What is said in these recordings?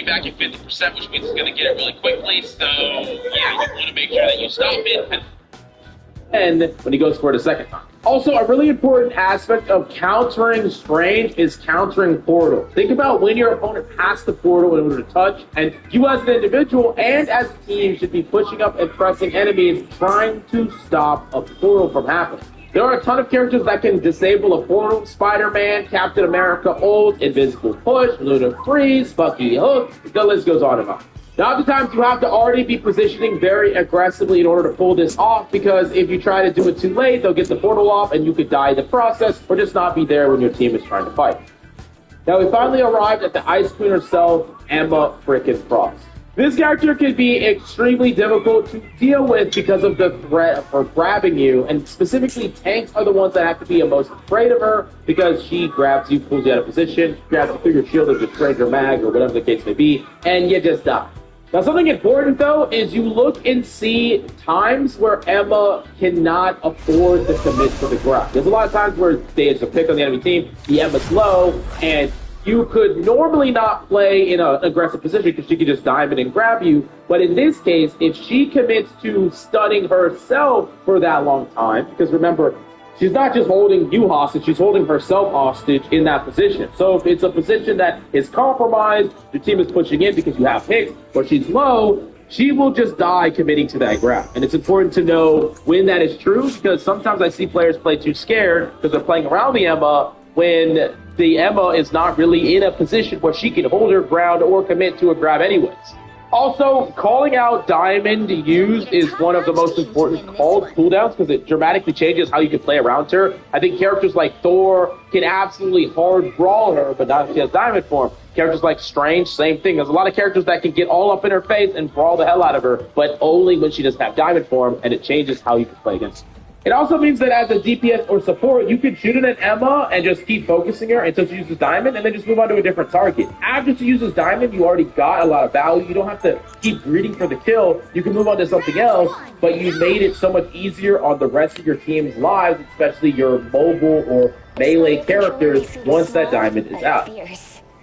back at 50%, which means it's going to get it really quickly. So, yeah, you want to make sure that you stop it. And when he goes for it a second time. Also, a really important aspect of countering Strange is countering Portal. Think about when your opponent has the Portal in order to touch, and you as an individual and as a team should be pushing up and pressing enemies, trying to stop a Portal from happening. There are a ton of characters that can disable a Portal. Spider-Man, Captain America Ult, Invisible Push, Luna Freeze, Bucky Hook, the list goes on and on. Now, oftentimes you have to already be positioning very aggressively in order to pull this off, because if you try to do it too late, they'll get the Portal off and you could die in the process or just not be there when your team is trying to fight. Now, we finally arrived at the Ice Queen herself, Emma frickin' Frost. This character can be extremely difficult to deal with because of the threat of her grabbing you, and specifically tanks are the ones that have to be most afraid of her because she grabs you, pulls you out of position, grabs you through your shield as a stranger mag or whatever the case may be, and you just die. Now, something important, though, is you look and see times where Emma cannot afford to commit to the grab. There's a lot of times where there's a pick on the enemy team, the Emma's low, and you could normally not play in an aggressive position because she could just dive in and grab you. But in this case, if she commits to stunning herself for that long time, because remember, she's not just holding you hostage, she's holding herself hostage in that position. So if it's a position that is compromised, your team is pushing in because you have picks, or she's low, she will just die committing to that grab. And it's important to know when that is true, because sometimes I see players play too scared because they're playing around the Emma when the Emma is not really in a position where she can hold her ground or commit to a grab anyways. Also, calling out Diamond used is one of the most important cooldowns because it dramatically changes how you can play around her. I think characters like Thor can absolutely hard brawl her, but not if she has Diamond form. Characters like Strange, same thing. There's a lot of characters that can get all up in her face and brawl the hell out of her, but only when she doesn't have Diamond form, and it changes how you can play against her. It also means that as a DPS or support, you can shoot at Emma and just keep focusing her until she uses Diamond, and then just move on to a different target. After she uses Diamond, you already got a lot of value. You don't have to keep greeting for the kill. You can move on to something else, but you made it so much easier on the rest of your team's lives, especially your mobile or melee characters, once that Diamond is out.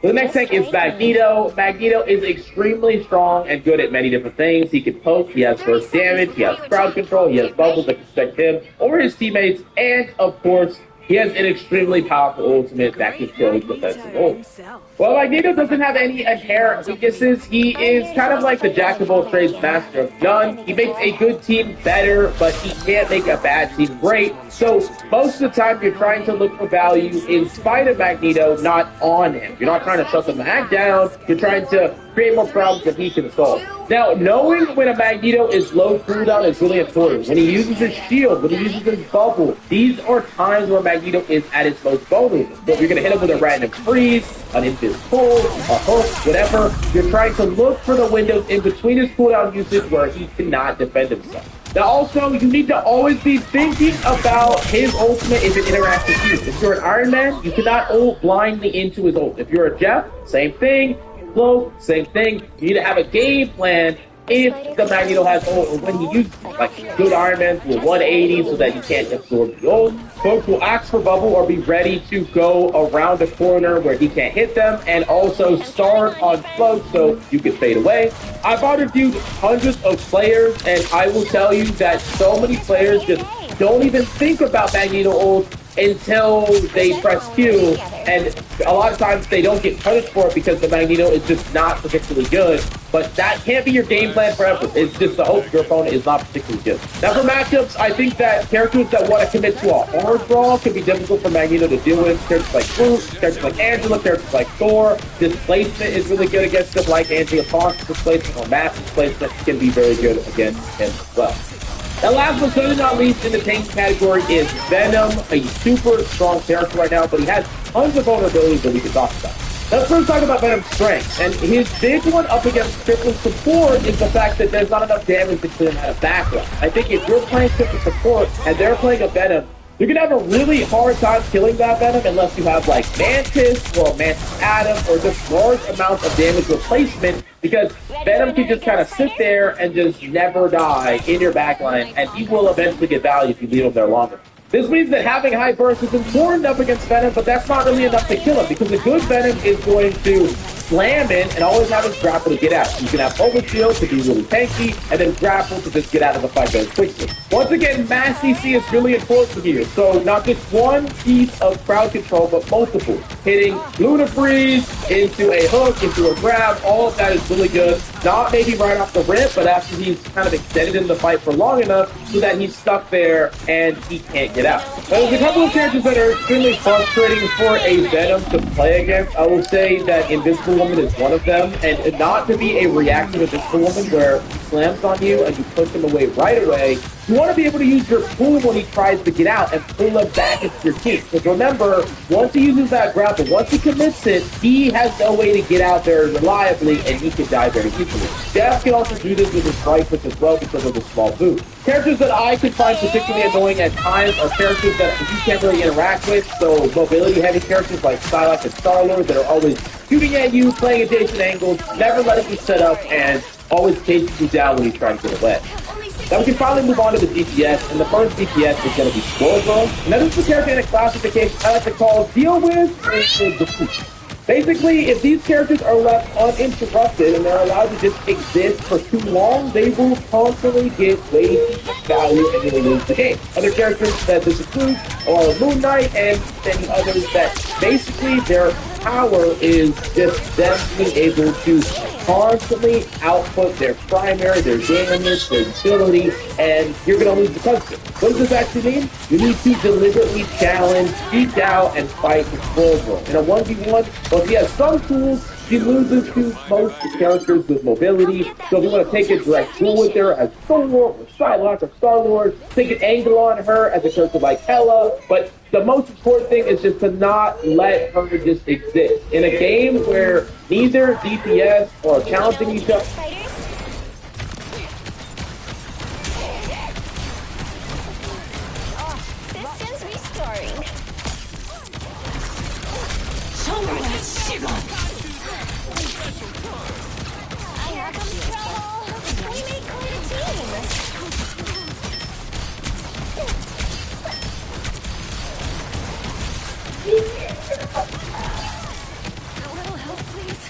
The next tank is Magneto. Magneto is extremely strong and good at many different things. He can poke, he has burst damage, he has crowd control, he has bubbles that can protect him or his teammates, and of course, he has an extremely powerful ultimate that can kill his defensive ult. While Magneto doesn't have any inherent weaknesses, he is kind of like the jack of all trades, master of none. He makes a good team better, but he can't make a bad team great. So most of the time, you're trying to look for value in spite of Magneto, not on him. You're not trying to shut the mag down. You're trying to create more problems that he can solve. Now, knowing when a Magneto is low cooldown is really important. When he uses his shield, when he uses his bubble, these are times where Magneto is at its most vulnerable. So if you're going to hit him with a random freeze, an invis pull, a hook, whatever, you're trying to look for the windows in between his cooldown usage where he cannot defend himself. Now, also, you need to always be thinking about his ultimate if it interacts with you. If you're an Iron Man, you cannot ult blindly into his ult. If you're a Jeff, same thing. Cloak, same thing. You need to have a game plan if the Magneto has ult, or when he uses like good Iron Man to a 180 so that you can't absorb the ult. Folks will ask for bubble or be ready to go around the corner where he can't hit them, and also start on float so you can fade away. I've interviewed hundreds of players, and I will tell you that so many players just don't even think about Magneto ult until they press Q, and a lot of times they don't get punished for it because the Magneto is just not particularly good. But that can't be your game plan forever. It's just the hope your opponent is not particularly good. Now for matchups, I think that characters that want to commit to a hard brawl can be difficult for Magneto to deal with. Characters like Groot, characters like Angela, characters like Thor. Displacement is really good against them, like Angela Font's displacement or Matt's displacement can be very good against him as well. And last but certainly not least in the tank category is Venom, a super strong character right now, but he has tons of vulnerabilities that we can talk about. Let's first talk about Venom's strengths, and his big one up against triple support is the fact that there's not enough damage to clear him out of background. I think if you're playing triple support and they're playing a Venom, you're going to have a really hard time killing that Venom unless you have like Mantis or Mantis Atom or just large amounts of damage replacement, because Venom can just kind of sit there and just never die in your backline, and he will eventually get value if you leave him there longer. This means that having high burst is important up against Venom, but that's not really enough to kill him, because a good Venom is going to slam in and always have his grapple to get out. You can have overshield to be really tanky, and then grapple to just get out of the fight very quickly. Once again, mass CC is really important here. So not just one piece of crowd control, but multiple. Hitting Luna Freeze into a hook, into a grab, all of that is really good. Not maybe right off the rip, but after he's kind of extended in the fight for long enough so that he's stuck there and he can't get out. There's a couple of characters that are extremely frustrating for a Venom to play against. I will say that Invisible Woman is one of them, and not to be a reactive Invisible Woman where he slams on you and you push him away right away. You want to be able to use your pull when he tries to get out and pull him back into your team. Because remember, once he uses that grapple, once he commits it, he has no way to get out very reliably and he can die very easily. Jeff can also do this with his right foot as well because of the small boot. Characters that I can find particularly annoying at times are characters that you can't really interact with. So mobility-heavy characters like Psylocke and Star-Lord that are always shooting at you, playing adjacent angles, never letting you set up, and always chasing you down when you try to get away. Now we can finally move on to the DPS, and the first DPS is going to be Squirrel. And that is the character in a classification I like to call Deal With and Defeat. Basically, if these characters are left uninterrupted and they're allowed to just exist for too long, they will constantly get way too much value and they will lose the game. Other characters that this includes are Moon Knight and many others that basically their power is just them being able to constantly output their primary, their damage, their utility, and you're going to lose because of it. What does this actually mean? You need to deliberately challenge, seek out, and fight the Squirrel. In a 1v1, well, if he has some tools, he loses to most characters with mobility. So if you want to take a direct duel with her as Thor or Psylocke or Star-Lord, take an angle on her as a character like Hela, but the most important thing is just to not let her just exist. In a game where neither DPS are challenging each other, Systems restoring. Here comes trouble. We made quite a team. A little help, please.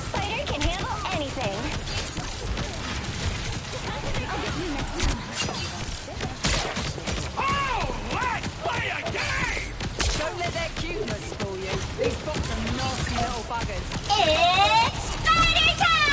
Spider can handle anything. I'll get you next time. Don't let their cuteness fool you. These bots are nasty little buggers. It's spider time!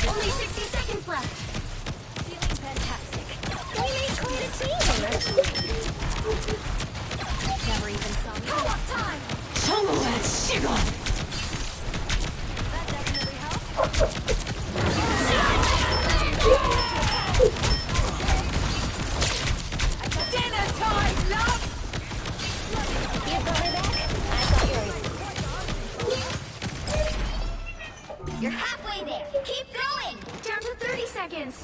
Only 60 seconds left. Feeling fantastic. We made quite a team. Never even saw me. Go-up time! That definitely helped. Dinner time, love! You got her back? I got yours. You're halfway there. Keep going. Down to 30 seconds.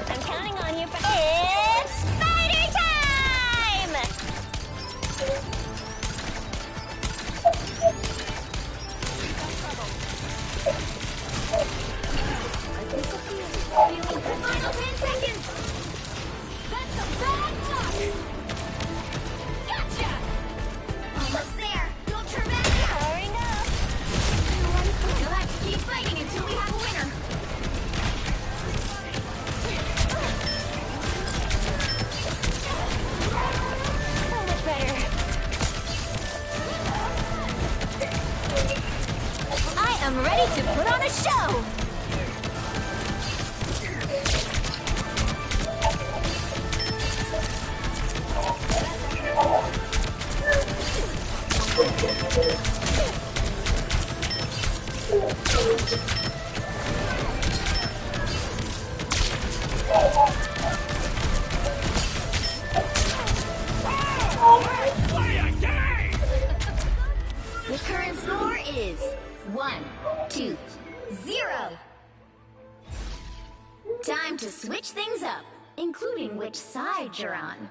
I'm counting on you for... It's spider time! Final 10 seconds! That's a bad block! Gotcha! Almost there! Don't turn back! Hurrying up! You'll have to keep fighting until we have a winner! So much better! I am ready to put on a show! The current score is 1-2-0. Time to switch things up, including which side you're on.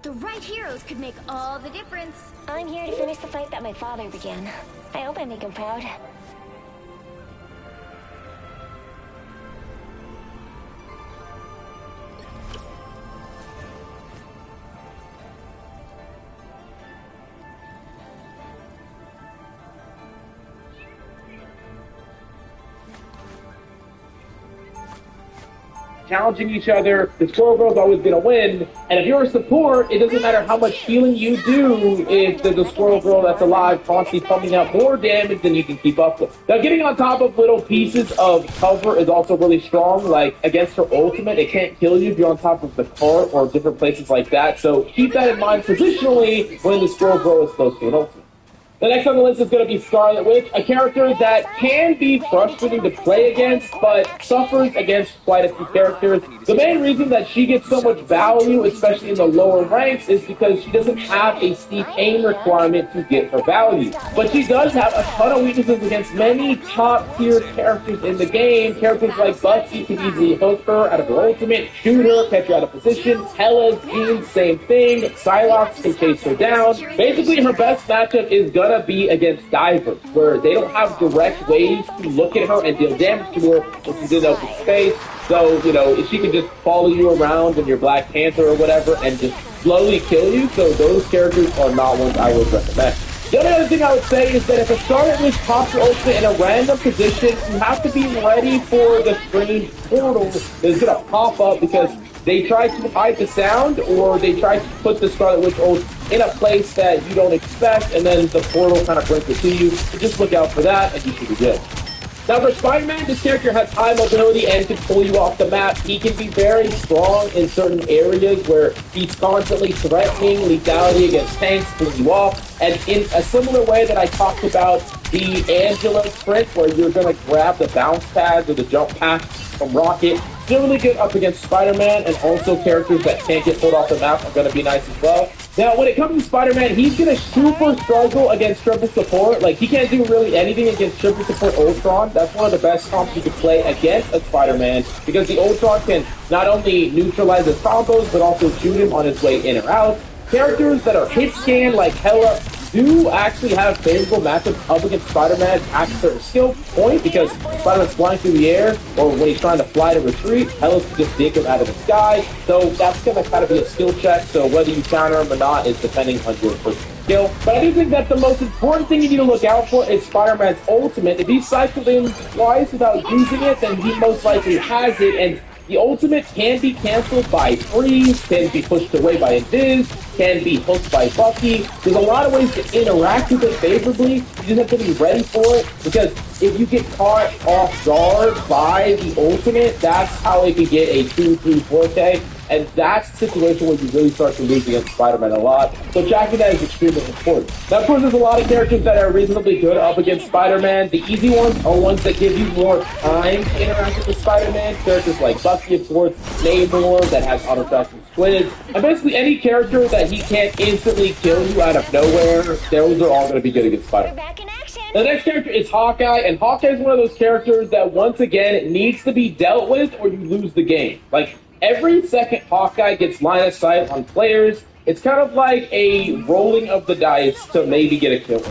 The right heroes could make all the difference. I'm here to finish the fight that my father began. I hope I make him proud. Challenging each other, the Squirrel Girl's always gonna win. And if you're a support, it doesn't matter how much healing you do if there's a Squirrel Girl that's alive, constantly pumping out more damage than you can keep up with. Now, getting on top of little pieces of cover is also really strong. Like, against her ultimate, it can't kill you if you're on top of the cart or different places like that. So keep that in mind positionally when the Squirrel Girl is close to an ultimate. The next on the list is going to be Scarlet Witch, a character that can be frustrating to play against, but suffers against quite a few characters. The main reason that she gets so much value, especially in the lower ranks, is because she doesn't have a steep aim requirement to get her value. But she does have a ton of weaknesses against many top-tier characters in the game. Characters like Bucky can easily hook her out of her ultimate, shoot her, catch her out of position. Hella's Jean, same thing. Psylocke can chase her down. Basically, her best matchup is gonna be against divers, where they don't have direct ways to look at her and deal damage to her if she's in open space. So, you know, if she can just follow you around in your Black Panther or whatever and just slowly kill you, so those characters are not ones I would recommend. The only other thing I would say is that if a Scarlet Witch pops your ultimate in a random position, you have to be ready for the strange portal that is going to pop up, because they try to hide the sound, or they try to put the Scarlet Witch ult in a place that you don't expect, and then the portal kind of brings it to you. So just look out for that, and you should be good. Now for Spider-Man, this character has high mobility and can pull you off the map. He can be very strong in certain areas where he's constantly threatening lethality against tanks, pulling you off. And in a similar way that I talked about the Angela sprint, where you're going to grab the bounce pads or the jump pads from Rocket, still really good up against Spider-Man, and also characters that can't get pulled off the map are going to be nice as well. Now, when it comes to Spider-Man, he's going to super struggle against triple support. Like, he can't do really anything against triple support Ultron. That's one of the best comps you can play against a Spider-Man, because the Ultron can not only neutralize his combos, but also shoot him on his way in or out. Characters that are hit scan, like Hella, do actually have favorable matchups up against Spider-Man at a certain skill point, because Spider-Man's flying through the air, or when he's trying to fly to retreat, Hella can just dig him out of the sky. So that's going to kind of be a skill check, so whether you counter him or not is depending on your personal skill. But I do think that the most important thing you need to look out for is Spider-Man's ultimate. If he cycled in twice without using it, then he most likely has it, and the ultimate can be canceled by freeze, can be pushed away by Invis, can be hooked by Bucky. There's a lot of ways to interact with it favorably. You just have to be ready for it, because if you get caught off guard by the ultimate, that's how it can get a 2, 3, 4K. And that's the situation where you really start to lose against Spider-Man a lot. So tracking that is extremely important. Now, of course, there's a lot of characters that are reasonably good up against Spider-Man. The easy ones are ones that give you more time to interact with Spider-Man. Characters like Bucky, of course, Namor, that has auto-tracking squids. And basically any character that he can't instantly kill you out of nowhere, those are all going to be good against Spider-Man. We're back in action. The next character is Hawkeye, and Hawkeye is one of those characters that, once again, needs to be dealt with or you lose the game. Like, every second Hawkeye gets line of sight on players, it's kind of like a rolling of the dice to maybe get a kill.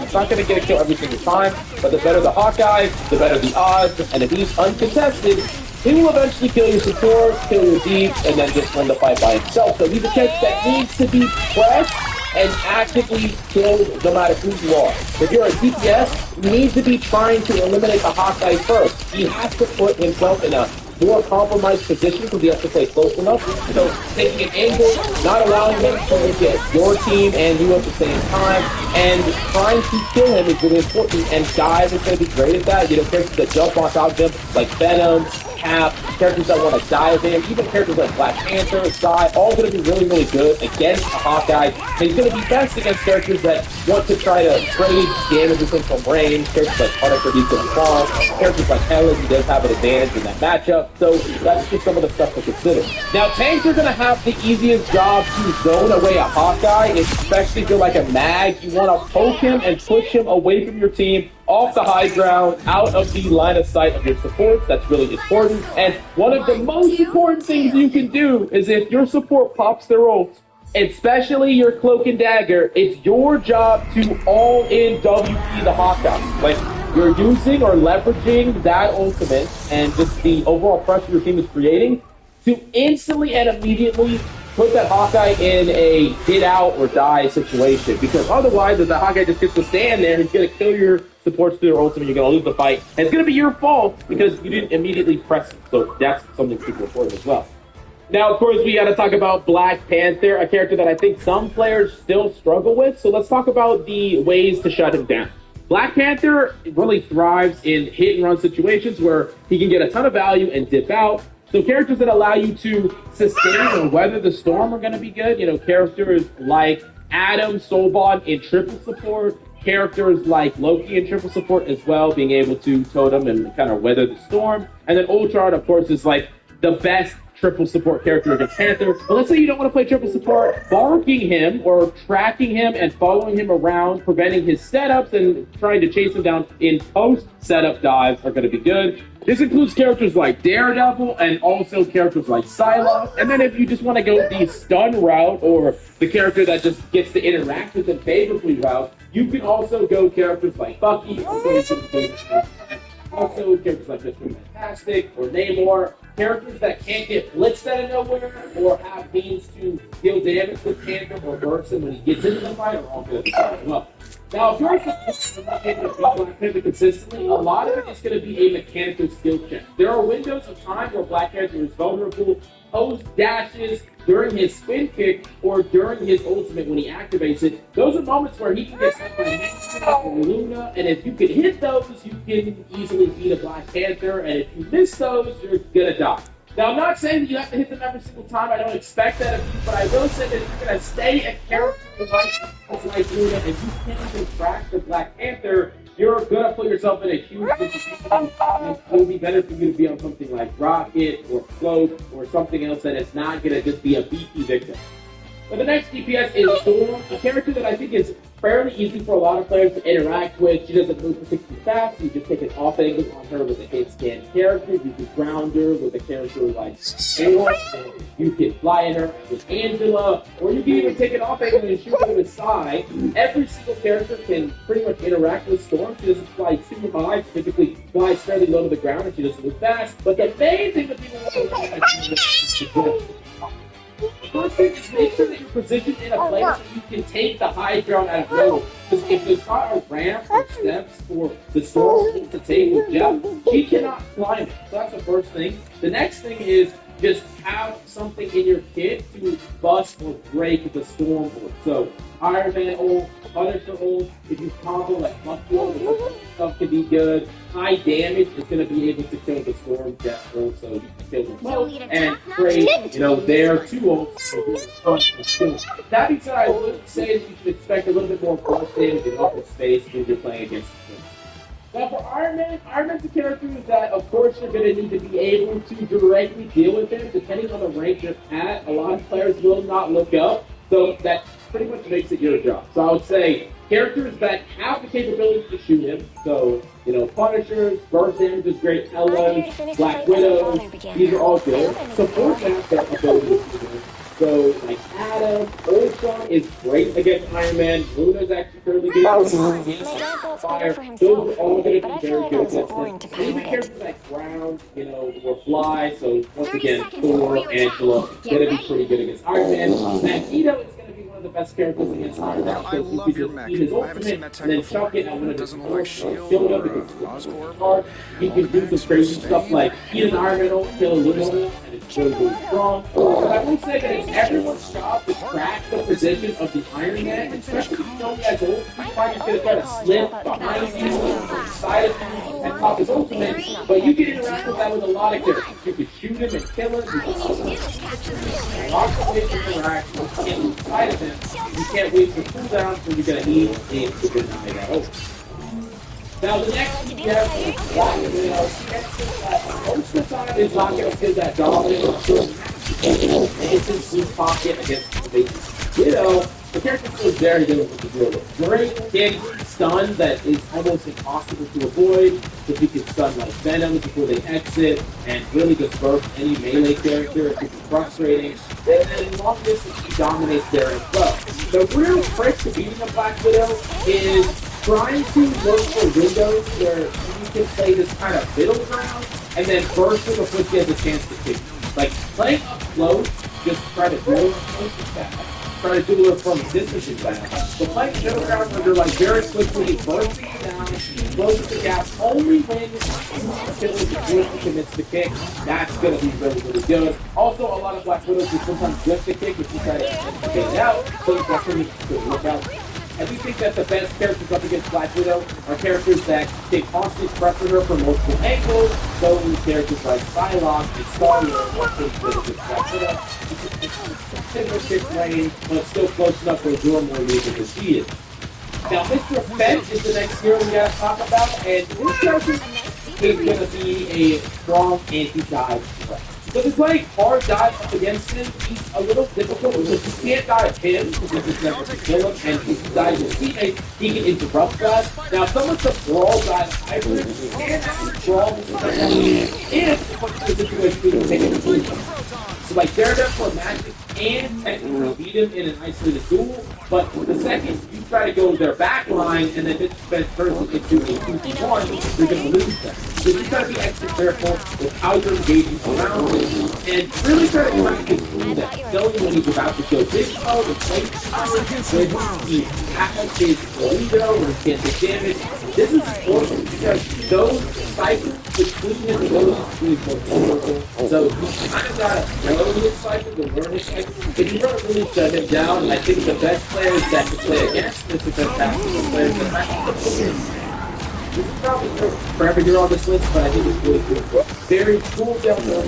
It's not going to get a kill every single time, but the better the Hawkeye, the better the odds, and if he's uncontested, he will eventually kill your support, kill your deep, and then just win the fight by himself. So he's a character that needs to be pressed and actively killed no matter who you are. If you're a DPS, you need to be trying to eliminate the Hawkeye first. He has to put himself in a more compromised position because he has to play close enough. So taking an angle, not allowing him to get your team and you at the same time, and trying to kill him is really important, and Dive is going to be great at that. You know, characters that jump on top of him, like Venom, Cap, characters that want to dive in, even characters like Black Panther, Sky, all going to be really, really good against a Hawkeye. And he's going to be best against characters that want to try to trade damage with him from range. Characters like Punisher, he's going to fall. Characters like Ellen, he does have an advantage in that matchup. So that's just some of the stuff to consider. Now, tanks are going to have the easiest job to zone away a Hawkeye, especially if you're like a mag. You want to poke him and push him away from your team, off the high ground, out of the line of sight of your supports. That's really important. And one of the most important things you can do is if your support pops their ult, especially your Cloak and Dagger, it's your job to all-in WP the Hawkeye. Like, you're using or leveraging that ultimate and just the overall pressure your team is creating to instantly and immediately put that Hawkeye in a get out or die situation, because otherwise, if the Hawkeye just gets to stand there, he's going to kill your supports through their ultimate, you're going to lose the fight, and it's going to be your fault because you didn't immediately press it. So that's something super important as well. Now, of course, we got to talk about Black Panther, a character that I think some players still struggle with. So let's talk about the ways to shut him down. Black Panther really thrives in hit and run situations where he can get a ton of value and dip out. So characters that allow you to sustain or weather the storm are going to be good. You know, characters like Adam Soulbond in triple support, characters like Loki in triple support as well, being able to totem and kind of weather the storm. And then Ultron, of course, is like the best triple support character against Panther. But let's say you don't want to play triple support, barking him or tracking him and following him around, preventing his setups and trying to chase him down in post-setup dives are going to be good. This includes characters like Daredevil and also characters like Psylocke. And then if you just want to go the stun route or the character that just gets to interact with them favorably route, you can also go characters like Bucky, also characters like Mr. Fantastic or Namor, characters that can't get blitzed out of nowhere or have means to deal damage with Panther or burst him when he gets into the fight are all good as well. Now, if you're not able to beat Black Panther consistently, a lot of it is going to be a mechanical skill check. There are windows of time where Black Panther is vulnerable, post dashes, during his spin kick, or during his ultimate when he activates it. Those are moments where he can get stuck by Nexus or Luna, and if you can hit those, you can easily beat a Black Panther, and if you miss those, you're going to die. Now, I'm not saying that you have to hit them every single time. I don't expect that of you, but I will say that if you're going to stay a character like Luna and you can't even track the Black Panther, you're going to put yourself in a huge situation. It will be better for you to be on something like Rocket or Cloak or something else that is not going to just be a BP victim. But the next DPS is Storm, a character that I think is fairly easy for a lot of players to interact with. She doesn't move particularly fast. You just take an off angle on her with a hit scan character. You can ground her with a character like Thor. You can fly in her with Angela. Or you can even take an off angle and shoot her with Sai. Every single character can pretty much interact with Storm. She doesn't fly too high. She typically flies fairly low to the ground and she doesn't move fast. But the main thing that people want to know is the first thing is make sure that you're positioned in a place where you can take the high ground out of nowhere. Because if there's not a ramp or steps for the Storm to take with Jeff, she cannot climb it. So that's the first thing. The next thing is just have something in your kit to bust or break the Storm ult. So Iron Man ult, Punisher ult, if you combo like Buffalo, stuff can be good. High damage is going to be able to kill the Storm Death ult, so you can kill them both. And trade, their two ults. That being said, I would say that you should expect a little bit more burst damage in upper space when you're playing against them. Now for Iron Man's a character that, of course, you're going to need to be able to directly deal with him. Depending on the rank you're at, a lot of players will not look up, so that pretty much makes it your job. So I would say characters that have the capability to shoot him, so, Punishers, burst damage is great, Ellos, Black Widows, these are all good. Support have that ability to shoot him. So, like Adam, Ultron is great against Iron Man. Luna's actually fairly good. Fire. Those are all going to be very good against him. Even characters like Ground, or Fly. So, once again, Thor, Angela, going to be pretty good against Iron Man. Magneto is going to be one of the best characters against Iron Man. Because you could just eat his ultimate and then chuck it and when doesn't like shield up because it's hard. He can do some crazy stuff like eat an Iron Man ult, kill a Luna, and really, really strong. But I will say that it's everyone's job to track the position of the Iron Man, especially if you know he has ult. He's probably going to try to slip behind you, from the side of you, and pop his ultimate. But you can interact with that with a lot of characters. You can shoot him and kill him. You can lots of ways to interact. You can't lose sight of him. You can't wait for cooldown, so you're going to need to deny that ult. Now the next you have is Black Widow. Most of the time it's not going to feel that dominant. It's in Blue Pocket against the basic Widow. The character feels very difficult to deal with. Great big stun that is almost impossible to avoid, because you can stun like Venom before they exit, and really just burst any melee character. It can be frustrating. And then in long distance, he dominates there as well. The real trick to beating a Black Widow is trying to look for windows where you can play this kind of middle ground and then burst her before she has a chance to kick you. Like, playing up close, just try to duel her close is bad. Try to duel her from a distance is bad. But playing middle ground where they're like very quickly bursting you down, closing the gap, only when the commits the kick, that's going to be really, really good. Also, a lot of Black Widows will sometimes whip the kick if you try to get it out, so that's when you can look out. I do think that the best characters up against Black Widow are characters that can constantly pressure her from multiple angles. Those characters like Psylocke and Star-Lord are pretty good against Black Widow. It's a kick range, but still close enough for Zora more lethal than she is. Now, Mr. Fett is the next hero we gotta talk about, and this character is gonna be a strong anti-dive threat. So if you're playing hard dive up against him, he's a little difficult because you can't dive him because it's never to kill him, and if you dive his teammate, he can interrupt that. Now, some of the brawl dive hybrid can actually brawl with the if the situation is taking a position. So like Daredevil or Magic can technically beat him in an isolated duel, but the second you try to go their back line and then Fett turns it into a 2v1, you're going to lose them. So you got to be extra careful with how you're engaging around him, and really try to track his movement, knowing when he's about to go big mode and play power, when he attacks his Toledo or he can't take damage. This is important because those cycles between him and those between more vulnerable. So you kind of got to know his cycle, to learn his cycle. If you don't really shut him down, I think the best players that can play against this are fantastic players that actually this is probably for every hero on this list, but I think it's really cool. Very cool down there.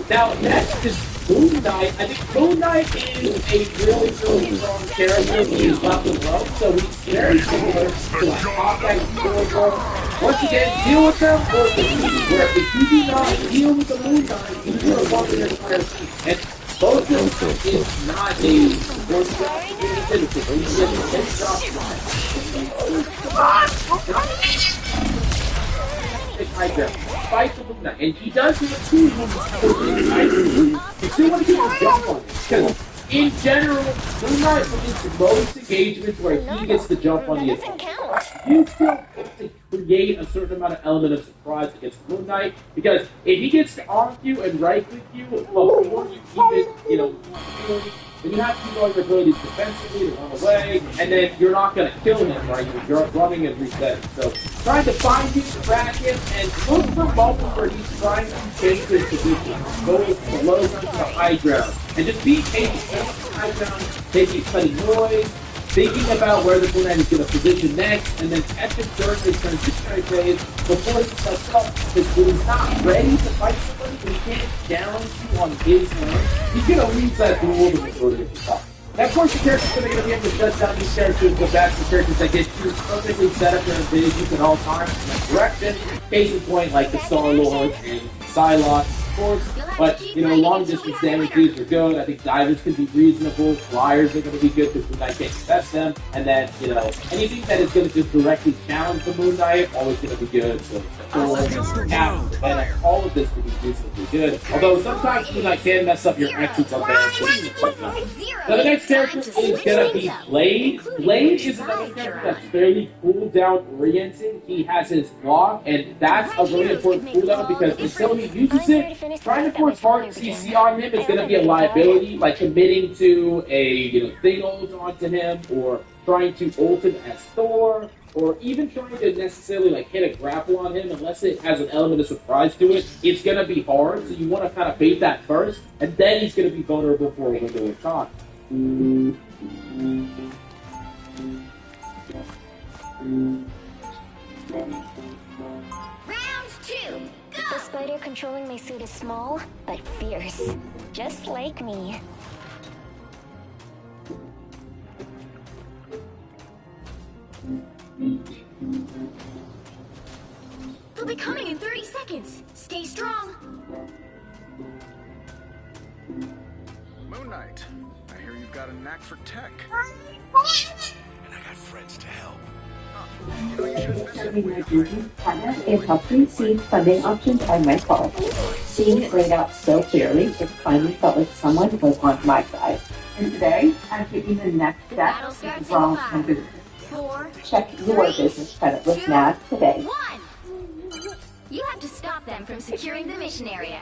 Now, next is Moon Knight. I think Moon Knight is a really, really strong character. He's left alone, so he's very similar to like Hawkeye and Silver. Once again, deal with them or where if you do not deal with the Moon Knight, you are one of your players. And both of them is not a one shot citizen. He's getting 10 shots. Fight the Moon Knight, and he does have two moves. You still want to get the jump on him, because in general, Moon Knight wins most engagements where he gets the jump on the attack. You still have to create a certain amount of element of surprise against Moon Knight, because if he gets to arm you and right click you before you even, then you have to use all your abilities defensively to run away, and then you're not going to kill him, right? You're running and resetting. So trying to find him, track him, and look for moments where he's trying to change his position. Go from the low ground to the high ground. And just be patient on the high ground, maybe cutting noise, thinking about where the Moon Knight is going to position next, and then catch him during his transitionary phase before he cuts up. Because when he's not ready to fight somebody, when he can't challenge you on his turn, he's going to lose that duel before he gets top. Now, of course, the characters that are going to be able to shut down these characters, the best characters that get you perfectly set up their abilities at all times in that direction. Case in point, like the Star-Lord and Psylocke, of course. But, long distance damages are good. I think divers can be reasonable. Flyers are going to be good because Moon Knight can't contest them. And then, anything that is going to just directly challenge the Moon Knight, always going to be good. So, all of this will be reasonably good. Although sometimes Moon Knight can mess up your exits on that. So the next character is going to be Blade. Blade is another character that's fairly cooldown oriented. He has his block, and that's a really important cooldown because until he uses it, Finish the trying to fight that my force hard father CC began. on him is I going to opened be a the door. liability, like committing to a thing ult onto him, or trying to ult him as Thor, or even trying to necessarily like hit a grapple on him unless it has an element of surprise to it. It's going to be hard, so you want to kind of bait that first, and then he's going to be vulnerable for a window of time. Round 2, The go! spider controlling my suit is small, but fierce. Just like me. They'll be coming in 30 seconds. Stay strong. Moon Knight, I hear you've got a knack for tech. And I got friends to help. You know, you should visit Serving my with business partner is helping see funding options on my phone. Seeing it laid out so clearly, it finally felt like someone was on my side. And today, I'm taking the next step Battle to starts grow in my 5, business. 4, Check your business credit with NAD today. 1. You have to stop them from securing the mission area.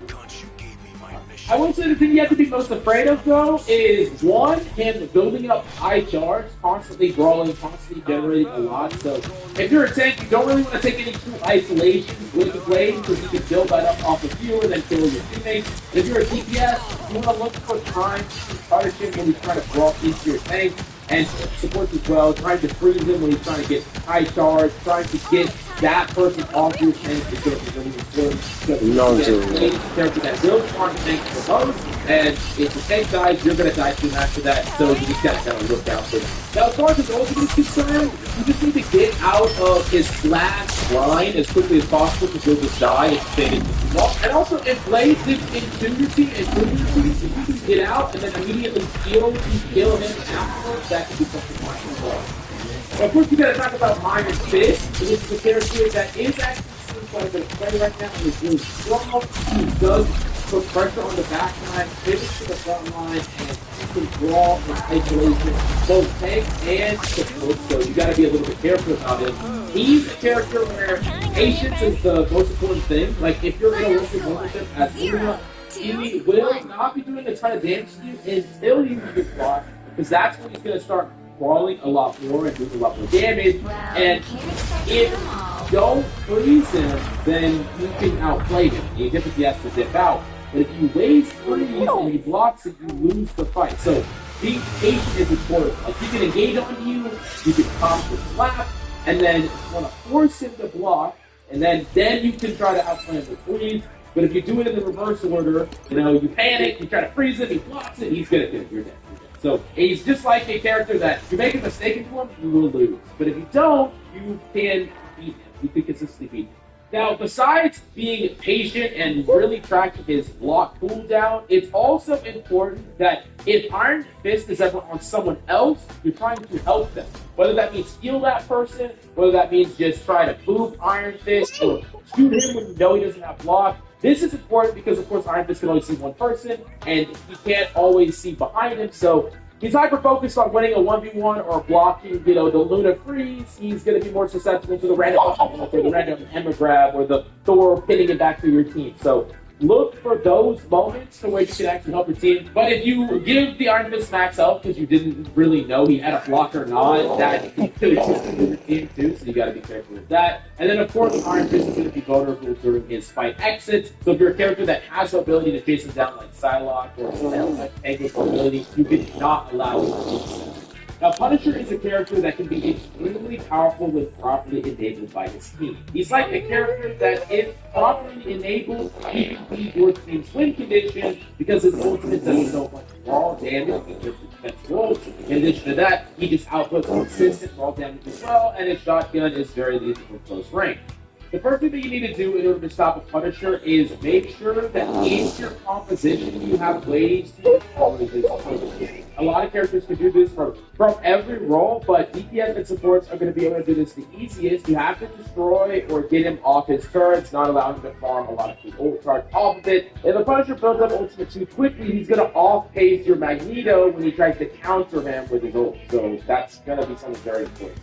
Cunts, you gave me my mission. I would say the thing you have to be most afraid of, though, is one, him building up high charge, constantly brawling, constantly generating a lot. So if you're a tank, you don't really want to take any true isolations with the blade, because you can build that up off of you and then kill your teammates. If you're a DPS, you want to look for time to punish him when he's trying to brawl into your tank, and support as well, trying to freeze him when he's trying to get high charge, trying to get that person off your tank is going to be really important. So character that will spawn tank the most, and if the tank dies, you're going to die soon after that, so you just got to kind of look out for it. Now, as far as his ultimate is concerned, you just need to get out of his last line as quickly as possible, because he'll just die if you stay in too long. And also, if Blaze is into your team, if you can get out and then immediately kill him afterwards, that could be something much more. Of course, you gotta talk about Iron Fist, which is a character that is actually seeing quite a bit of play right now, and is really strong. He does put pressure on the back line, pivots to the front line, and he can draw in isolation both tank and support, so you gotta be a little bit careful about him. He's a character where patience is the most important thing. Like, if you're in a local relationship as Luna, he will not be doing a ton of damage to you until you get blocked, because that's when he's gonna start crawling a lot more and doing a lot more damage. And if you don't freeze him, then you can outplay him. He typically has to dip out. But if you waste freeze and he blocks it, you lose the fight. So being patient is important. Like, he can engage on you, you can pop with slap, and then you want to force him to block, and then you can try to outplay him with freeze. But if you do it in the reverse order, you panic, you try to freeze him, he blocks it, he's gonna do it. You're dead. So he's just like a character that if you make a mistake into him, you will lose. But if you don't, you can beat him. You can consistently beat him. Now, besides being patient and really tracking his block cooldown, it's also important that if Iron Fist is ever on someone else, you're trying to help them. Whether that means heal that person, whether that means just try to boop Iron Fist or shoot him when you know he doesn't have block. This is important because, of course, Iron Fist can only see one person, and he can't always see behind him, so he's hyper-focused on winning a 1v1 or blocking, the Luna freeze. He's going to be more susceptible to the random hammer grab or the Thor pinning it back to your team. So look for those moments to where you can actually help your team. But if you give the Iron Fist max health because you didn't really know he had a block or not, that could exist in your team too, so you got to be careful with that. And then, of course, Iron Fist is going to be vulnerable during his fight exits. So if you're a character that has the ability to chase him down like Psylocke or someone like Tango's ability, you cannot allow him to do so. Now, Punisher is a character that can be extremely powerful when properly enabled by his team. He's like a character that, if properly enabled, he can be your team's win condition because his ultimate does so much raw damage with defense rolls. In addition to that, he just outputs consistent raw damage as well, and his shotgun is very lethal from close range. The first thing that you need to do in order to stop a Punisher is make sure that in your composition you have ways to destroy his Punisher. A lot of characters can do this from every role, but DPS and supports are going to be able to do this the easiest. You have to destroy or get him off his turrets, not allowing him to farm a lot of the ult charge off of it. If the Punisher builds up ultimate too quickly, he's going to off-pace your Magneto when he tries to counter him with his ult. So that's going to be something very important.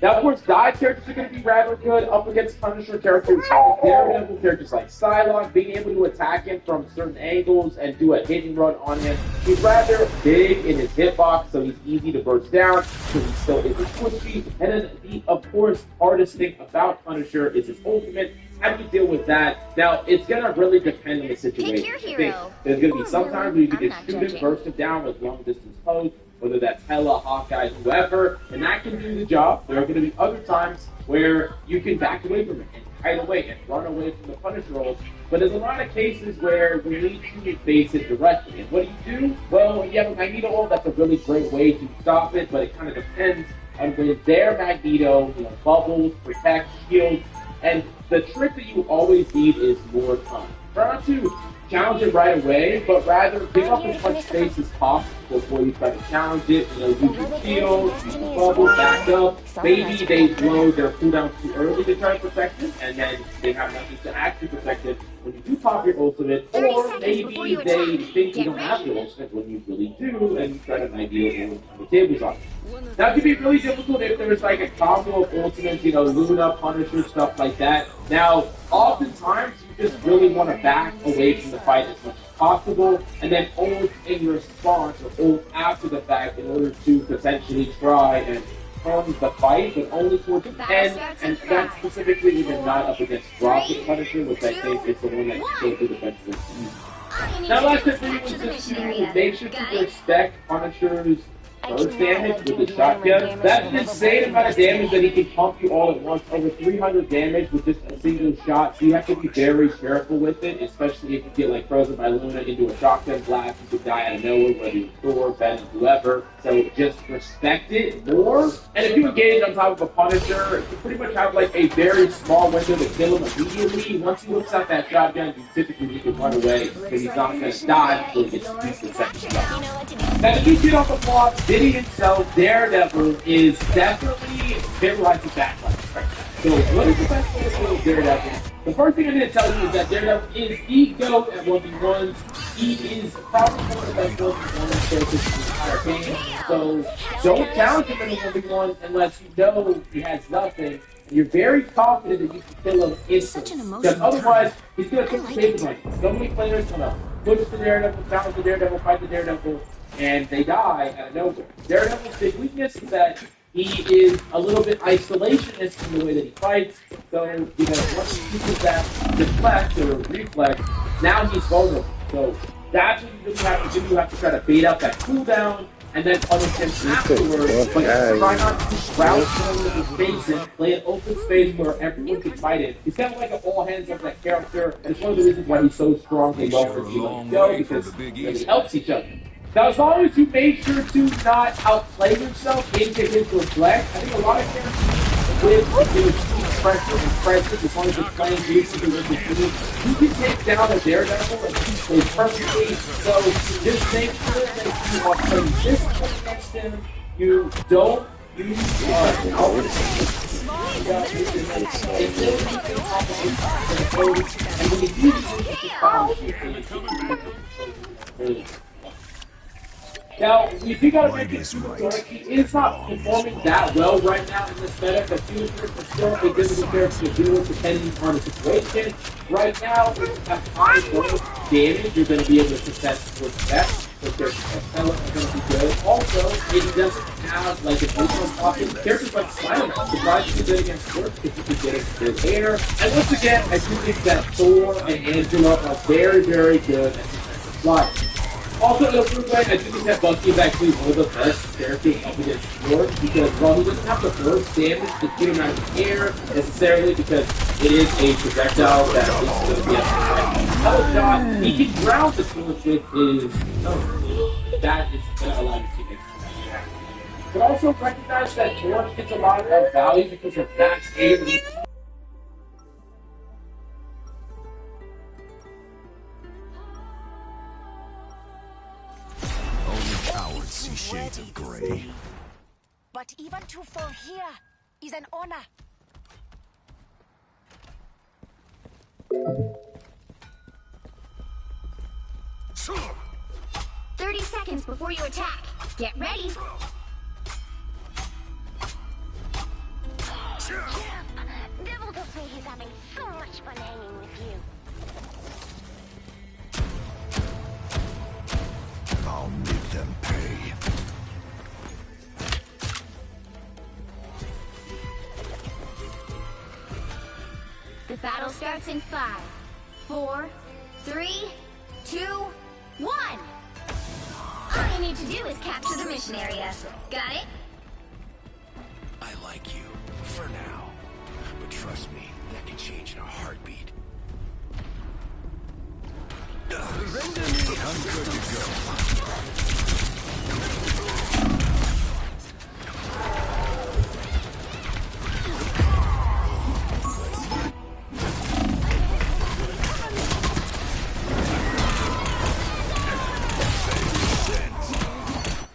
Now, of course, dive characters are going to be rather good up against Punisher characters like Daredevil, characters like Psylocke, being able to attack him from certain angles and do a hit and run on him. He's rather big in his hitbox, so he's easy to burst down, so he still isn't pushy. And then, of course, hardest thing about Punisher is his ultimate. How do you deal with that? Now, it's going to really depend on the situation. Pick your hero. There's going to be some times where you can I'm just not shoot judging. him, burst him down with long-distance pose, whether that's Hela, Hawkeye, whoever, and that can do the job. There are going to be other times where you can back away from it and hide away and run away from the Punisher rolls. But there's a lot of cases where you need to face it directly. And what do you do? Well, you have a Magneto ult. That's a really great way to stop it, but it kind of depends on when their Magneto, bubbles, protect, shields, and the trick that you always need is more time. Try not to challenge it right away, but rather pick up as much space as possible before you try to challenge it. Use your shield, use your bubble, back up. Maybe they blow their cooldown too early to try to protect it, and then they have nothing to actually protect it when you do pop your ultimate, or maybe they think you don't have your ultimate when you really do, and you try to ideally when the table's on. That could be really difficult if there's like a combo of ultimates, Luna, Punisher, stuff like that. Now, oftentimes you just really want to back away from the fight as much as possible, and then ult in response or ult after the fact in order to potentially try and turn the fight, but only towards the end, and that's specifically even not up against Rocket Punisher, which I think is the one that you go through defensively. Now, last tip for you is just to make sure to respect Punisher's burst damage with the shotgun. That's an insane amount of damage that he can pump you all at once, over 300 damage with just a single shot, so you have to be very careful with it, especially if you get like frozen by Luna into a shotgun blast. You could die out of nowhere, whether you're Thor, Ben, whoever, so just respect it more. And if you engage on top of a Punisher, you pretty much have like a very small window to kill him immediately. Once he looks out that shotgun, you typically need to run away, because he's not going to die until he gets to use the second shot. Now, to get off the plot, Diddy himself, Daredevil, is definitely visualizing backlash right now. So, what is the best way to kill Daredevil? The first thing I'm going to tell you is that Daredevil is the GOAT at 1v1s. He is probably one of the best 1v1 characters in the entire game. So, don't challenge him in a 1v1 unless you know he has nothing. And you're very confident that you can kill him instantly. Because otherwise, he's going to put the tables on you. So many players come up, push the Daredevil, challenge the Daredevil, fight the Daredevil, and they die out of nowhere. Daredevil's big weakness is that he is a little bit isolationist in the way that he fights. So, once he uses that deflect or reflex, now he's vulnerable. So, that's what you really have to do. You have to try to bait out that cooldown and then punish him afterwards. But try not to crouch over his face and play an open space where everyone can fight it. He's kind of like an all hands on that character. And it's one of the reasons why he's so strong and well for Team Go, because it helps each other. Now, as long as you make sure to not outplay yourself into his reflect, I think a lot of characters with pressure and pressure, as long as you're playing basically with the team, you can take down a Daredevil and he plays perfectly. So just make sure that you are playing this against him. You don't use and when you use now, you do gotta make it right. He is not performing that well right now in this meta, but he is still a difficult character to deal with depending on the situation. Right now, if you have high damage, you're going to be able to successfully that. So characters like Hela are going to be good. Also, it doesn't have like an original pocket. Characters like Silent are surprisingly good against Scorch because you can get it in the air. And once again, I do think that Thor and Angela are very, very good at defensive flying. Also, in a proof way, I do think that Bucky is actually one of the best characters up against Scorch because while he doesn't have the burst damage to get him out of the air necessarily because it is a projectile that is going to be able to another shot, he can ground the Scorch with his that is going to allow you to get but also recognize that Scorch gets a lot of value because of max ability. See shades of gray. But even to fall here is an honor. So, 30 seconds before you attack. Get ready. Devil tells me he's having so much fun hanging with you. I'll make them pay. The battle starts in 5, 4, 3, 2, 1! All you need to do is capture the mission area. Got it? I like you, for now. But trust me, that can change in a heartbeat. I'm good to go.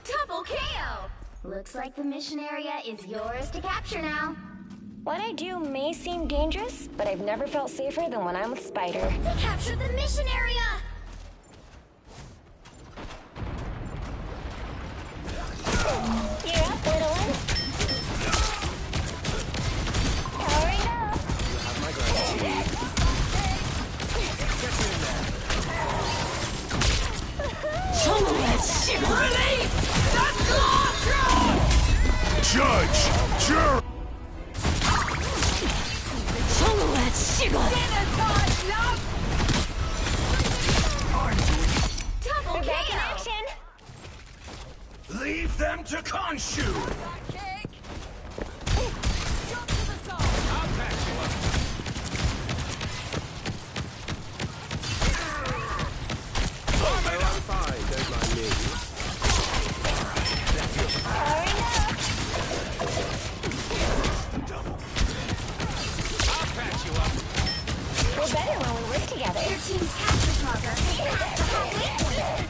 Double KO! Looks like the mission area is yours to capture now. What I do may seem dangerous, but I've never felt safer than when I'm with Spider. They captured the mission area! You're up, little one. Powering up. My gratitude. Judge! Jury! Double We're back in KO! action. Leave them to Khonshu! Kick! Jump to the side! I'll patch you up. I'm fine, don't mind me. Powering up. I'll patch you up. We're better when we work together. Your team's capture progress is past the halfway point.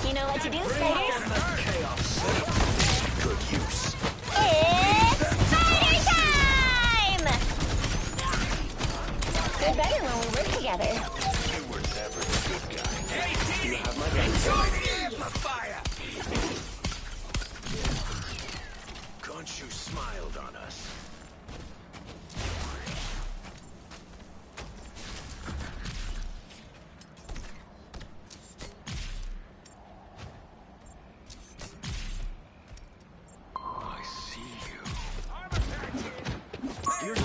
You know what to do, Spiders? Good use. It's Spider time! We're better when we work together. You were never the good guy. Hey, team! You have my fire! Khonshu smiled on us. I see you. Here's a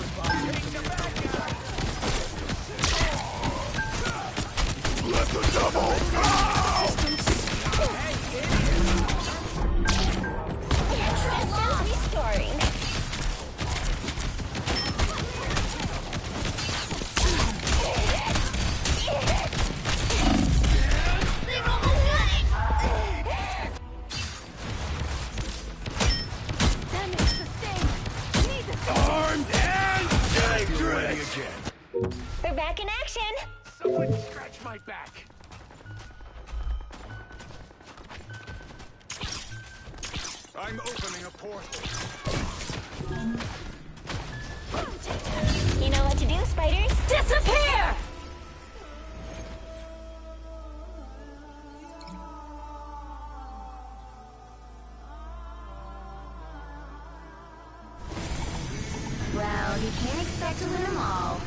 Let the devil out! Systems restoring. They've almost got it! Damage sustained! Need the Armed and dangerous! Again. We're back in action. Someone scratch my back. I'm opening a portal. You know what to do, Spiders? Disappear! Well, you can't expect to win them all.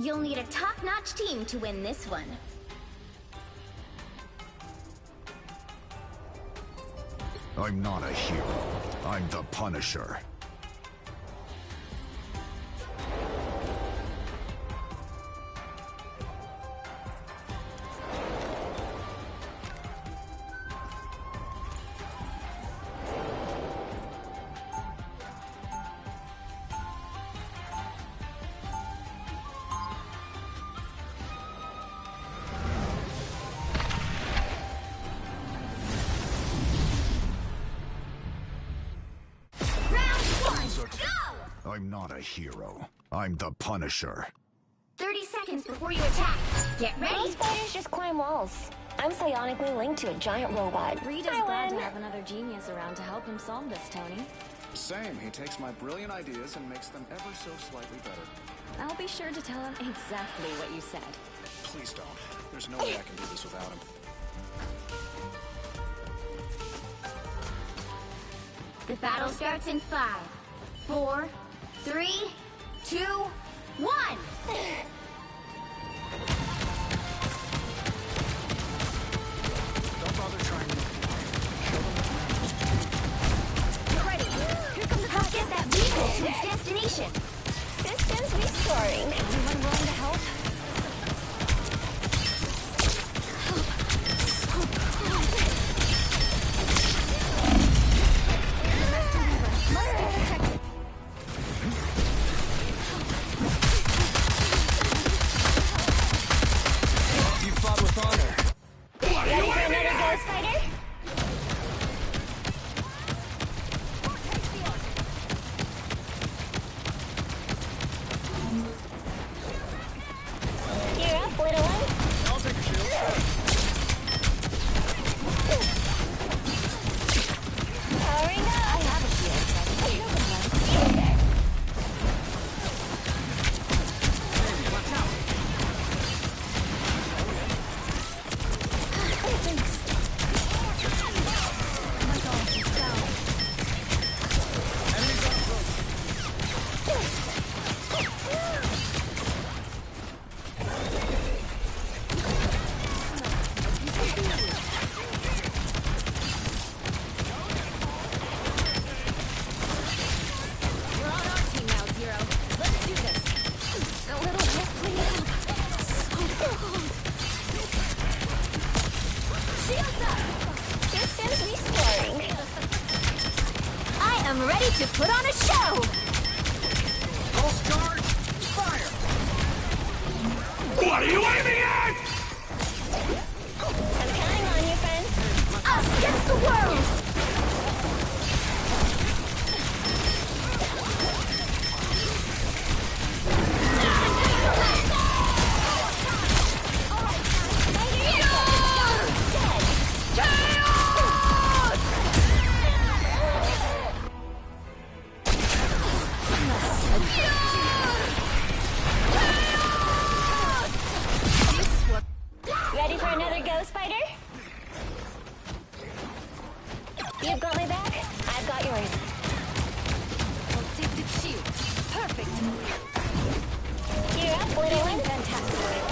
You'll need a top-notch team to win this one. I'm not a hero. I'm the Punisher. I'm not a hero. I'm the Punisher. 30 seconds before you attack. Get ready. Most spiders just climb walls. I'm psionically linked to a giant robot. Rita's glad to have another genius around to help him solve this, Tony. Same. He takes my brilliant ideas and makes them ever so slightly better. I'll be sure to tell him exactly what you said. Please don't. There's no way I can do this without him. The battle starts in 5, 4, 3, 2, 1. Don't bother trying to... Get ready. Here comes the Let's get that vehicle to its destination. Systems restoring. Anyone willing to help? Must be protected. You fought with honor. Ready for another ghost fighter? You're up, little one. I'll take a shield. Powering up. I have a shield. We're on our team now, Zero. Let's do this. A little help, please. So cold. Shields up. Systems restoring. I am ready to put on a show. Pulse charge. Fire. What are you aiming at? I'm counting on you, friend. Us against the world. Ready for another ghost fighter? You've got my back. I've got yours. Protected shield. Perfect. You're up, little one. Fantastic.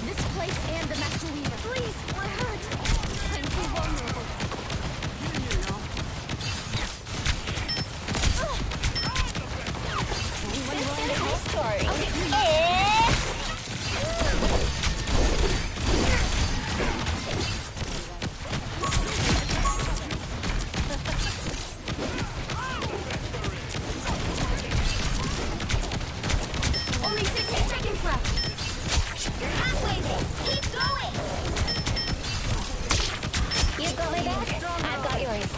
This place and the Master Weaver. Please, we're hurt. I'm too vulnerable. Anyone willing to help? Restoring. I'll get you. Only 60 seconds left. You're halfway there. Keep going. You've got my back. I've got yours.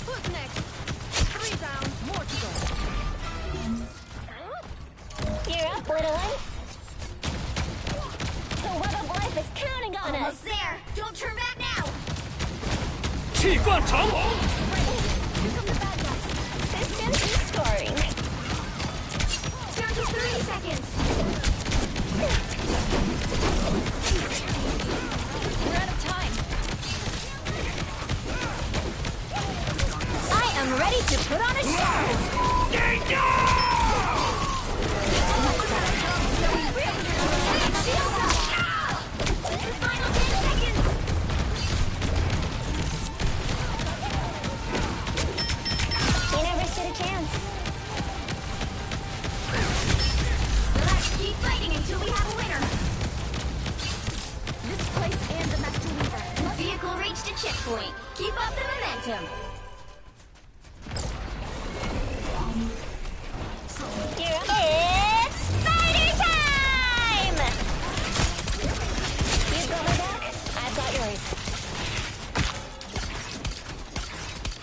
Who's next? 3 down. More to go. You're up, little one. The web of life is counting on us. Almost there. Don't turn back now. 气贯长虹。 Here come the bad guys. Systems restoring. Down to 30 seconds. We're out of time. I am ready to put on a show. place and the master weaver. Vehicle reached a checkpoint. Keep up the momentum. It's spider time! You got my back, I've got yours.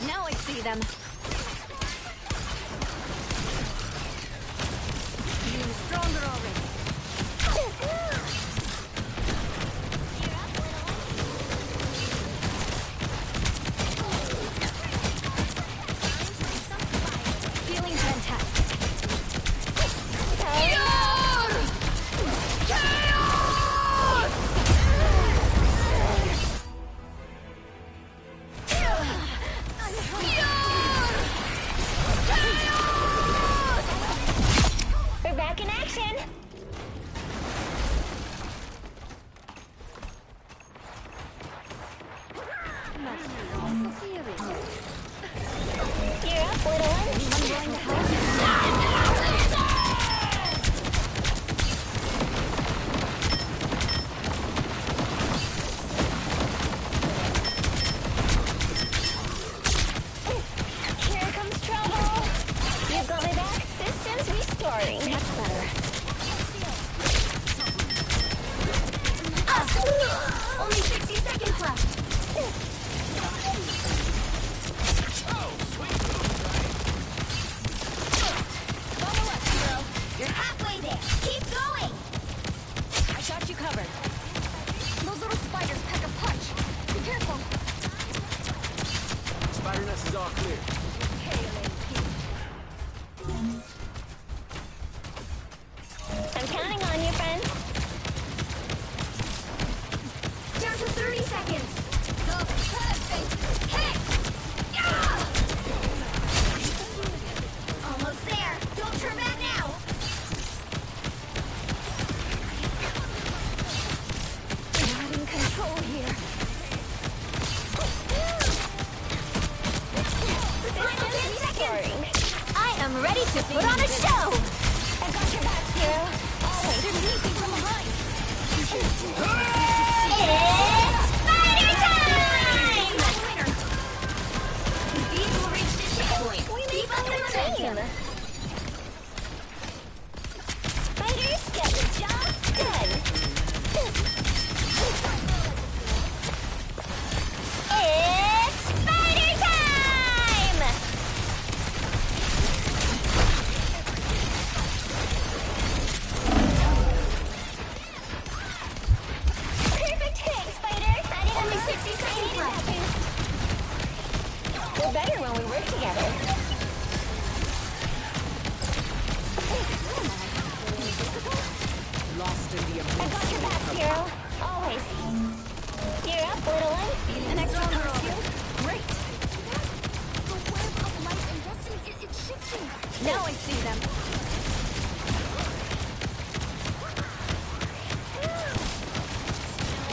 Now I see them. Being stronger already. Feeling fantastic. We're back in action! You're up, little one. Anyone willing to help? Here comes trouble. You've got my back. Systems restoring. Much better. Only 60 seconds left. Follow up, hero. You're halfway there. Keep going. I got you covered. Those little spiders pack a punch. Be careful. Spider nest is all clear. I'm counting on you, friend. Down to 30 seconds. Oh, perfect. Hit! Yeah! Almost there. Don't turn back now. Not in control here. The final 10 seconds. Restoring. I am ready to put on a show. I've got your back, hero. Always. They're leaping from behind. It's spider time! Winner. The vehicle reached a checkpoint. Keep up the momentum. Spiders get the job done. It's spider time! Perfect hit, Spider! Only 60 seconds left. We're better when we work together. Lost in the I got your back, hero. Always. You're up, little one. An extra rescue? Great. The web of light and destiny, it's shifting. Now I see them.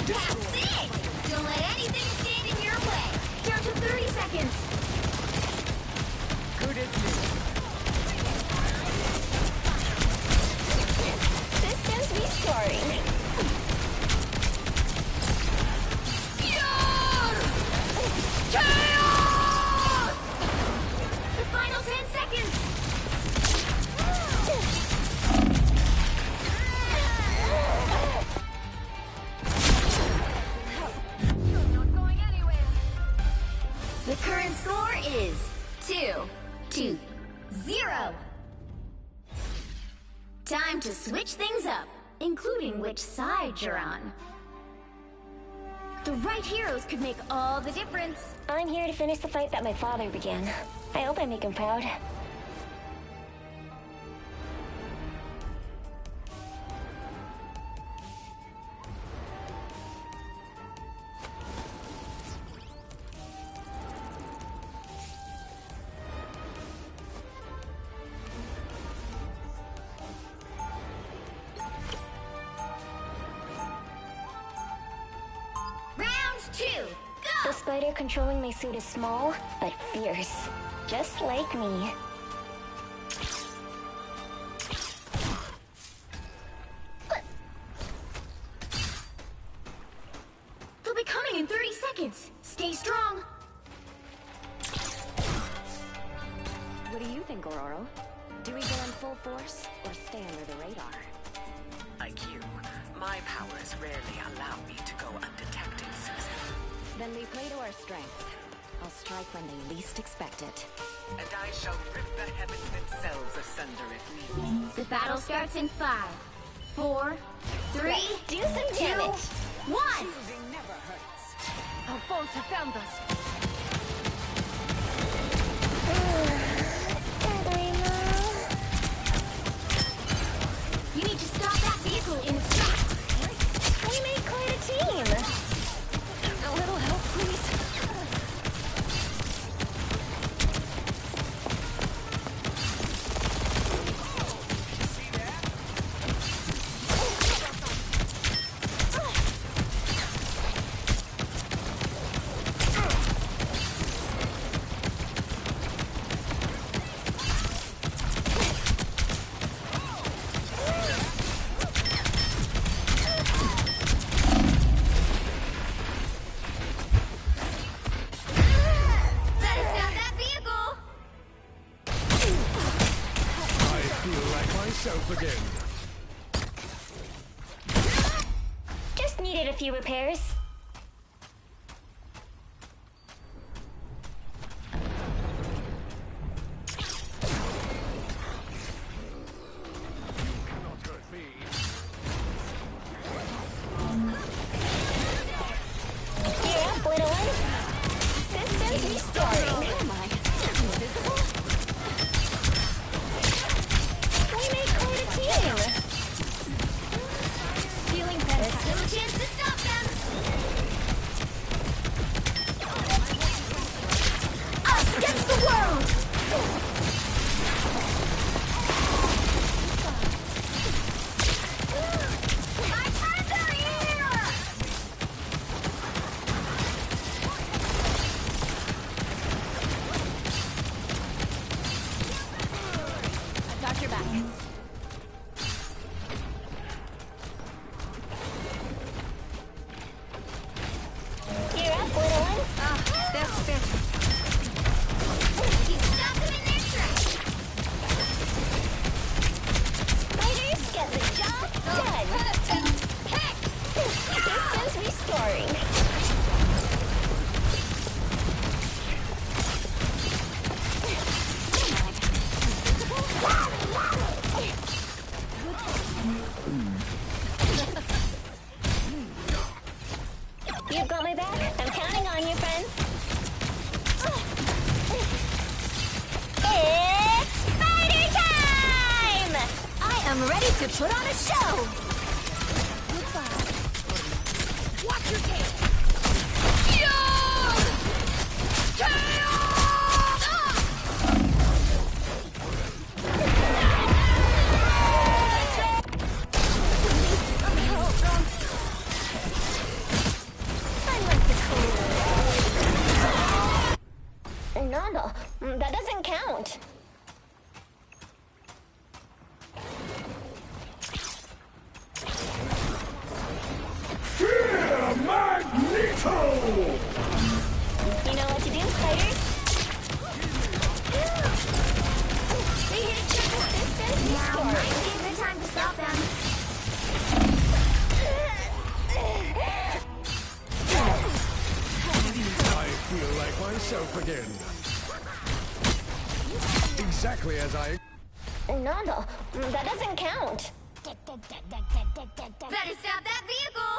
That's it! Don't let anything stand in your way. Down to 30 seconds. Good as new. Systems restoring. The final 10 seconds. You're not going anywhere. The current score is 2-0. Time to switch things up, including which side you're on. The right heroes could make all the difference. I'm here to finish the fight that my father began. I hope I make him proud. Round 2, The go! spider controlling my suit is small, but fierce. Just like me. seconds. Stay strong. What do you think, Aurora? Do we go in full force or stay under the radar? Like you, my powers rarely allow me to go undetected, Susan. Then we play to our strengths. I'll strike when they least expect it. And I shall rip the heavens themselves asunder if need. The battle starts in 5, 4, 3, Let's do some 2, damage. 1. Choosing never hurts. Our foes have found us. You need to stop that vehicle in its tracks. We made quite a team. A little help, please. Better stop that vehicle. I feel like myself again. Just needed a few repairs. Cannot hurt me. Gear up, little one. Systems restoring. Oh my. Invisible? We made quite a team. Feeling better. There's still a chance to stop them. Us against the world. My friends are here. I've got your back. Gear up, little one. That's fair. You stop them in their tracks. Fighters get the job done. Hex. Systems restoring. You've got my back. I'm counting on you, friends. It's fighter time! I am ready to put on a show. Watch your tail. No, that doesn't count. Magneto! You know what to do, fighters? They hit each other. Systems Now might restoring. be a good time to stop them. I feel like myself again. Exactly as I... No, that doesn't count. Better stop that vehicle.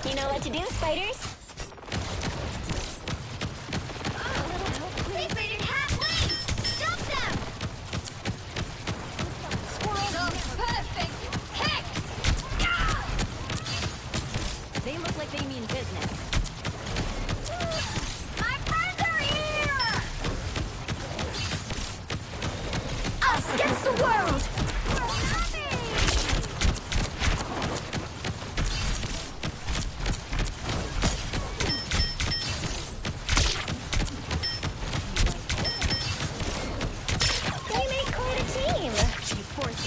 You know what to do, spiders? They faded halfway. Stop them. The perfect hex. They look like they mean business. My friends are here. Us against the world. We made quite a team. You forced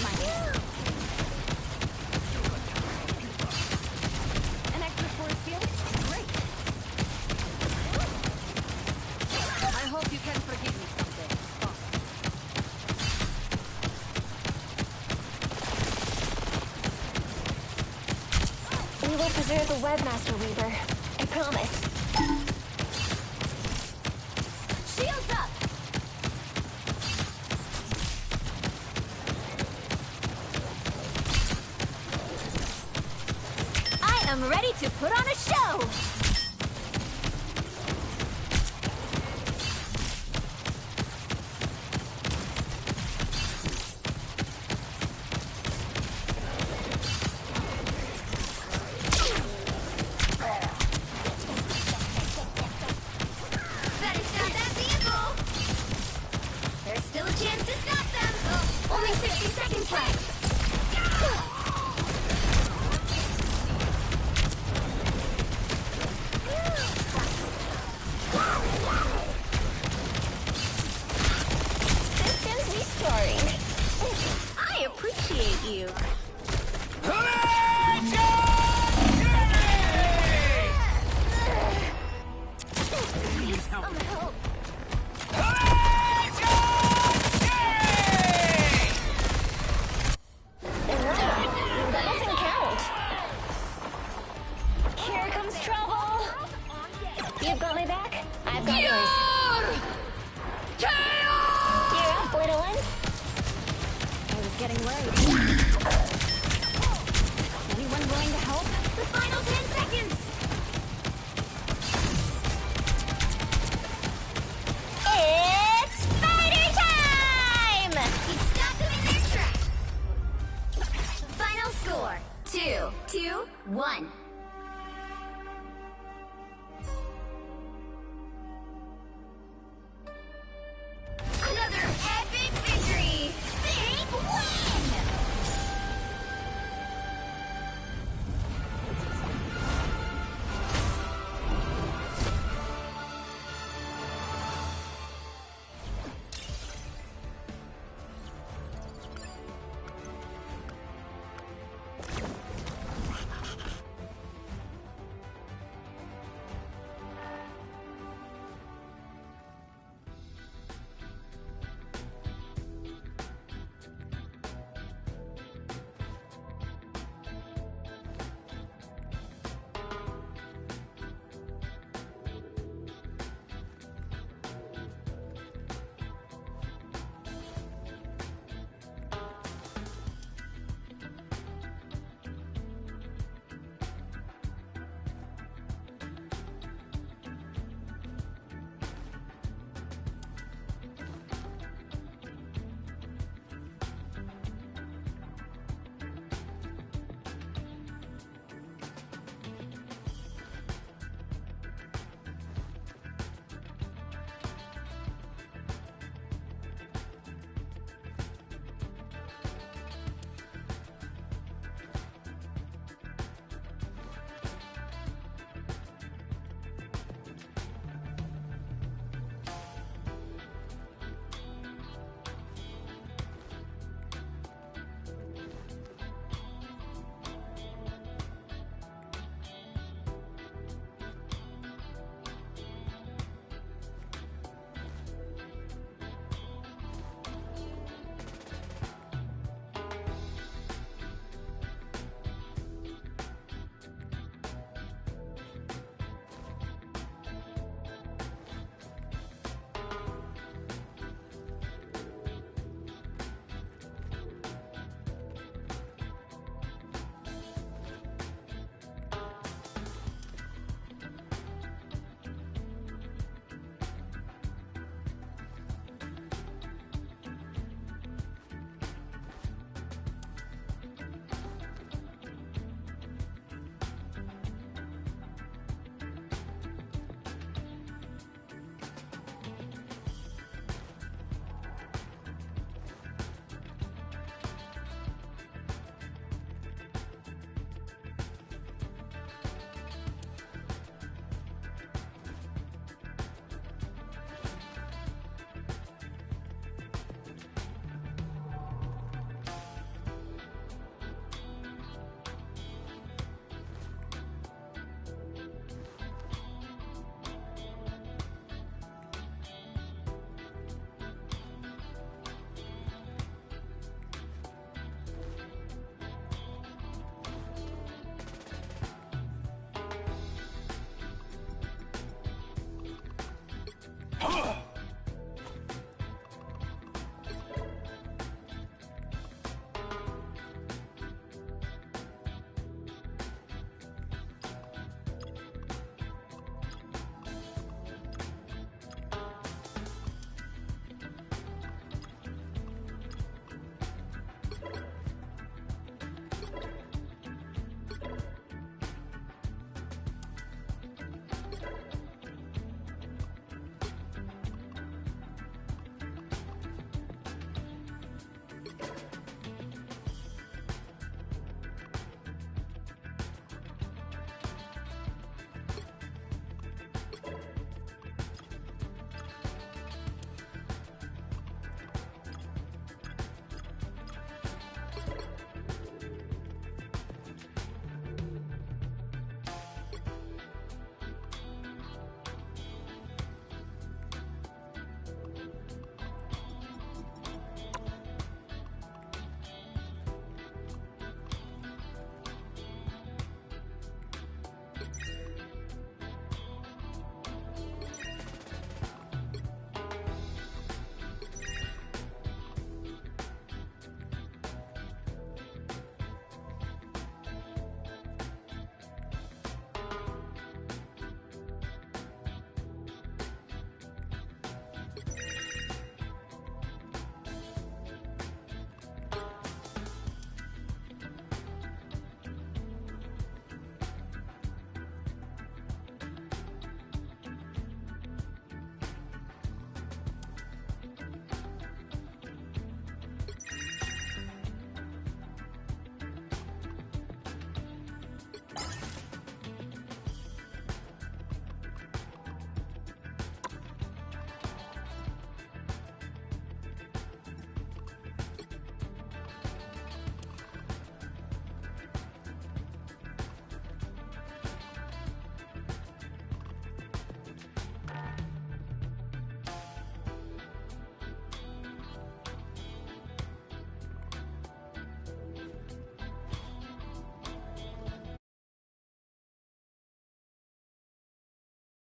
We will preserve the Webmaster Weaver. I promise. Shields up! I am ready to put on a show! Better stop that vehicle! There's still a chance to stop them! Only 60 seconds left! Systems restoring. I appreciate you. Need some help. That doesn't count. Here comes trouble. You've got my back. I've got yours. You're up, little one. I was getting worried. Anyone willing to help? The final 10